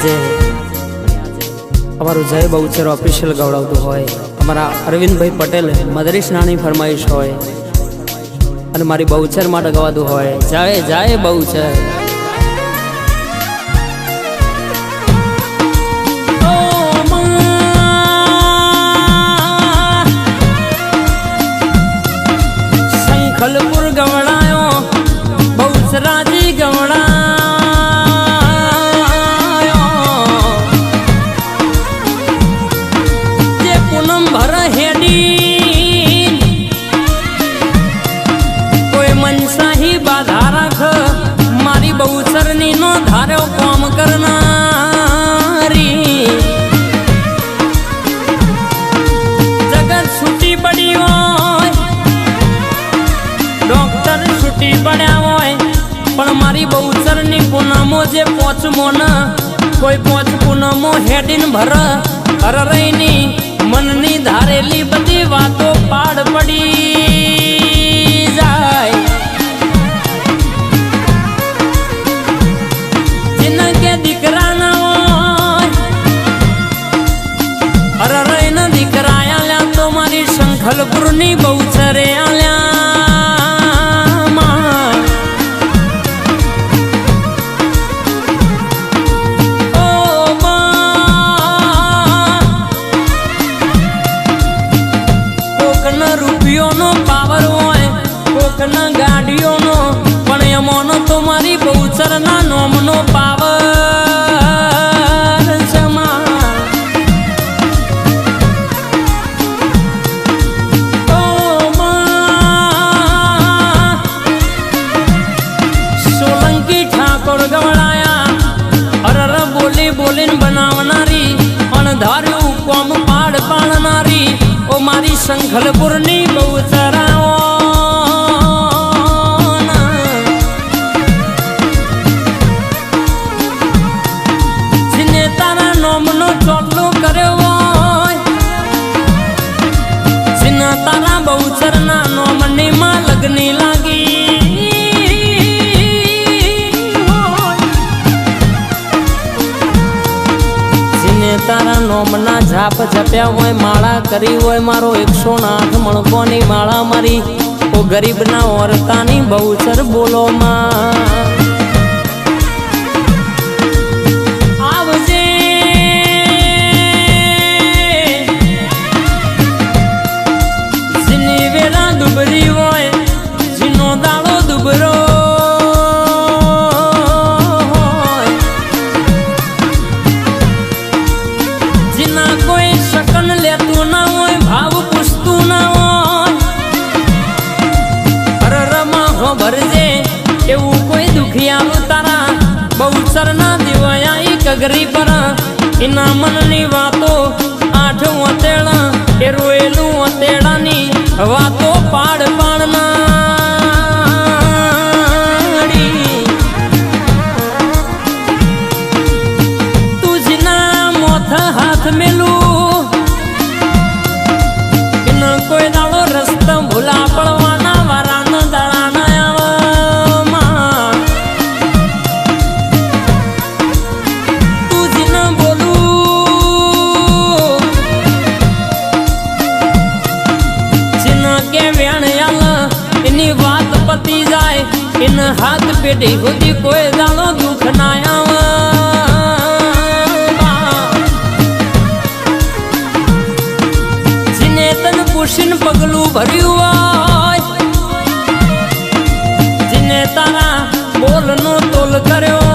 આજે અમારું જય બહુચર ઓફિશિયલ ગવડાવતું હોય, અમારા અરવિંદભાઈ પટેલ મદરીશ નાની ફરમાઈશ હોય અને મારી બહુચર માટે ગવાતું હોય, જય જય બહુચર. શંખલપુર ગવડાયો બહુચરાજી ગવડાયો, જે પૂનમ ભર હેડી કોઈ મનસાહી બાધા રાખ, મારી બહુચરની નો ધાર્યો કોમ કરનારી, જગત છૂટી પડી હોય, ડોક્ટર છૂટી પડ્યા હોય, પણ મારી બહુચરની પૂનમો જે પોચમો ન કોઈ પોચ પૂનમો હેડીન ભર હરરઈની મનની ધારેલી બધી વાતો પાડ પડી જાય. જેના કે દીકરા ના હોય હરરઈના દીકરા આલ્યા તો મારી શંખલપુરની બહુચરે આલ્યા. પાવર હોય કોકના ગાડીઓનો, પણ એમોનો તો મારી બહુચરના નોમનો પાવર છે. સોલંકી ઠાકોર ગવડાયા અરર બોલી બોલીને બનાવનારી, અણધાર્યું કોમ પાડ પાડનારી ઓ મારી શંખલપુરની બહુચરાઓ. જેને તારા નોમનો ચોટલો કર્યો હોય, જેને તારા બહુચરના નોમની માં લગ્ની લાગી હોય, જેને તારા નોમના જાપ જપ્યા હોય, માળા કરી હોય, મારો 108 મણકોની માળા મારી ઓ ગરીબના ઓરતાની બહુચર બોલો માં. આવજે જેની વેળા દુબરી હોય, જેનો દાડો દુબરો હોય, જેના કોઈ શકન લેતું ના હોય, ભાવ પૂછતું ના હોય, હરરમાં હો ભરજે એવું કોઈ દુખિયારું તારા બહુચરના દેવાયા કગરી પર, એના મનની વાતો 8 વતેડા એ રોયેલું વતેડાની વાતો પાડ પાડનારી. તુજના મોથ હાથ મેલું એનો કોઈ દાડો રસ્તા ભૂલા પડવાના વારાના દાડાના આવવામાં. તુજના બોલું જેના કે વેણ્યાલ એની વાત પતી જાય, એના હાથ પેઢી સુધી કોઈ દાડો દુઃખ ના આવે. પૂછીને પગલું ભર્યું હોય, જેને તારા બોલનો તોલ કર્યો,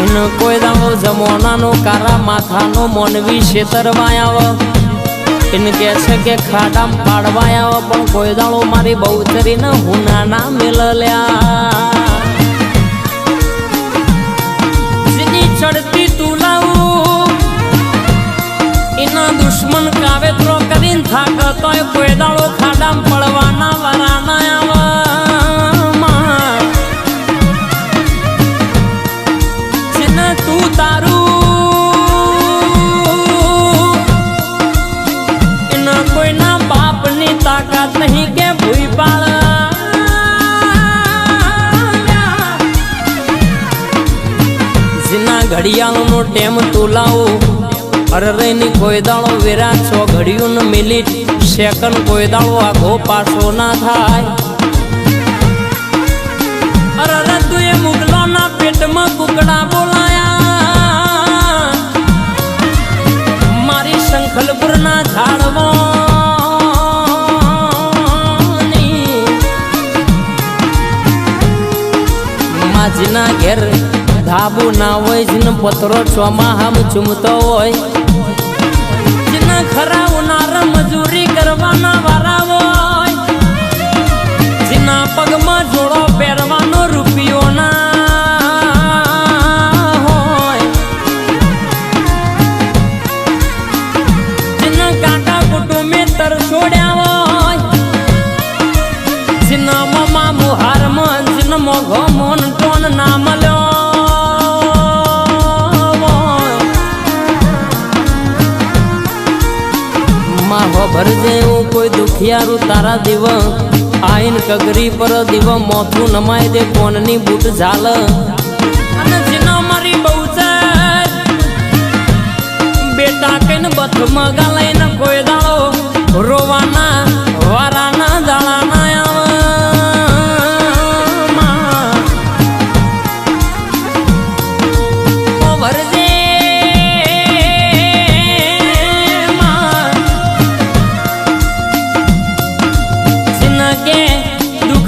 એનો કોઈ દાડો જમોનાનો કારા માથાનો મોનવી છેતરવાયા, એને કહે છે કે ખાડામ પાડવાયા, પણ કોઈ દાડો મારી બહુચરીને હુના ના મેલલ્યા. જેની ચડતી તુલાવું એના દુશ્મન કાવેત્રો કરીને થાક તોય કોઈ દાડો ખાડામ પડવાના વારાના આવવામાં. જેને તું તારું એના કોઈના બાપની તાકાત નહીં કે ભૂઈ પાળ. જેના ઘડિયાળનો ટેમ તોલાવો અરે ની કોઈ દાળો વેરા 6 ઘડિયું ને મિનિટ સેકન્ડ કોઈ દાળો આઘો પાછો ના થાય અરે તું એ મુગલો ના પેટમાં કુકડા બોલાયા મારી શંખલપુર ના ઝાડવો માજીના ઘેર ધાબુ ના હોય જેને પતરો ચોમાહામ ચૂમતો હોય જેને ખરા ઉનાળા મજૂરી કરવાના વારા હોય જેના પગમાં જોડો પહેરવાનો રૂપિયો ના હોય જેના કાકા કુટુંબે તરછોડ્યા હોય જેના મમા મુહારમાં જેને મોઘો મોન ટોન ના મળ્યો ભરજે એવું કોઈ દુખિયારું તારા દેવ આઈન કગરી પર દેવ મોથું નમાય દે કોનની બૂટ ઝાલ અને જેનો મારી બહુ છે બેટા કઈને બથ મગા લઈને કોઈ દાડો રોવાના વારાના દાડા ના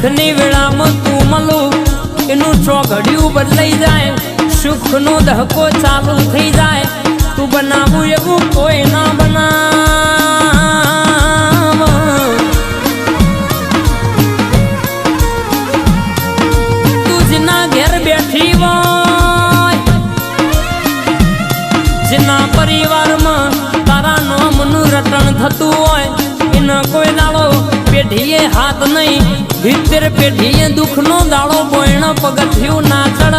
દુઃખની વેળામાં તું મળું એનું ચોઘડિયું બદલાઈ જાય સુખનો ધક્કો ચાલુ થઈ જાય તું બનાવું એવું કોઈ ના બનાવ તું જેના ઘેર બેઠી હોય જેના પરિવારમાં તારા નામનું રટણ થતું હોય એના કોઈ દાડો પેઢીએ હાથ નહીં 70 પેઢીએ દુઃખનો દાડો બોયણ પગથિયું ના ચડ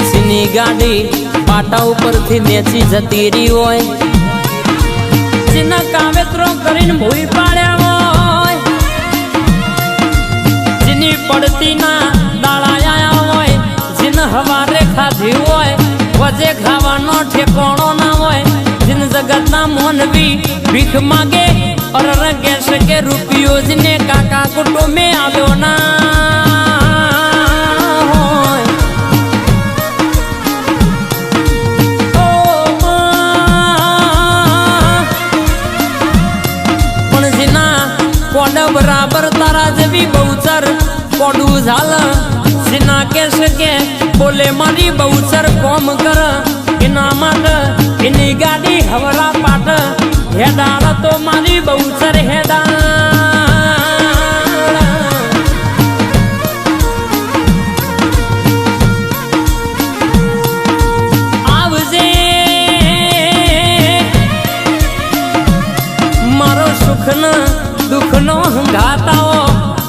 સીની ગાડી પાટા ઉપરથી નેચી જતી રહી હોય જેના કાવેતરો કરીને ભૂઈ પાડ્યા હોય જેની પડતીના દાડા આયા હોય જેને હવારે ખાધી હોય વજે ખાવાનો ઠેકોણો ના હોય જીન જગત ના મોનવી ભીખ માગે અરર કેશ કે રૂપિયો જને કાકા કુટુંબે આવ્યો ના હોય ઓ પણ જીના કોડ બરાબર તારા જેવી બહુચર કોડું ઝાલ જીના કેશ કે બોલે મારી બહુચર કોમ કર એના માટે એની ગાડી હવરા પાટ હેડાળ તો મારી બહુચર હેડાળ આવજે મારો સુખનો દુઃખનો હંગાતાઓ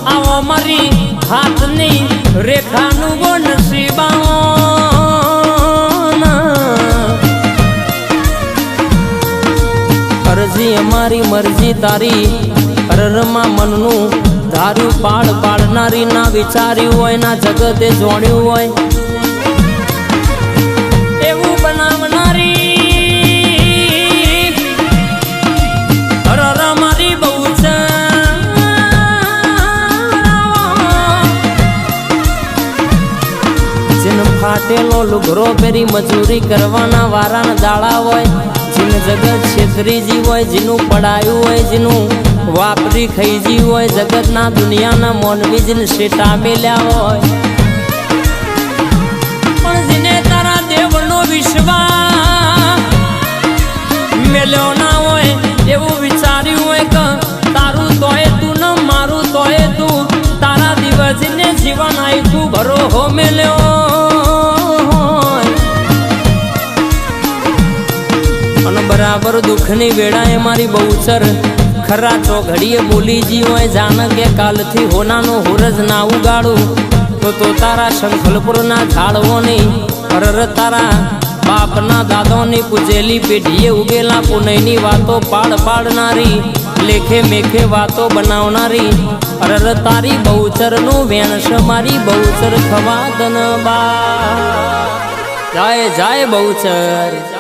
આવો મારી હાથની રેખાનું ગો નસીબાઓ અરજી અમારી મરજી તારી અરરમાં મનનું ધાર્યું પાડ પાડનારી ના વિચાર્યું હોય ના જગતે જોડ્યું હોય એવું બનાવનારી અરર મારી બહુ છે જેને ફાટેલો લુગરો પહેરી મજૂરી કરવાના વારાના દાડા હોય જેને જગત છેતરીજી હોય જેનું પડાયું હોય જેનું વાપરી ખાઈજી હોય જગતના દુનિયાના મોનવી જેને શેટા મેલ્યા હોય પણ જેને તારા દેવનો વિશ્વાસ મેલ્યો ના હોય એવું વિચાર્યું હોય કે તારું તોય તું ન મારું તોય તું તારા દિવસને જીવન આપ્યું ભરો મેલ્યો બરાબર દુઃખની વેળાએ મારી બહુચર ખરા ચોઘડીએ બોલી જી હોય જાણ કે કાલથી હોનાનો હુરજ ના ઉગાડું તો તારા શંખલપુરના ઝાડવોની અરર તારા બાપના દાદાની પૂજેલી પેઢીએ ઉગેલા પુનયની વાતો પાડ પાડનારી લેખે મેખે વાતો બનાવનારી અરર તારી બહુચર નું વેણસ મારી બહુચર ખવાદન બા જાય જાય બહુચર.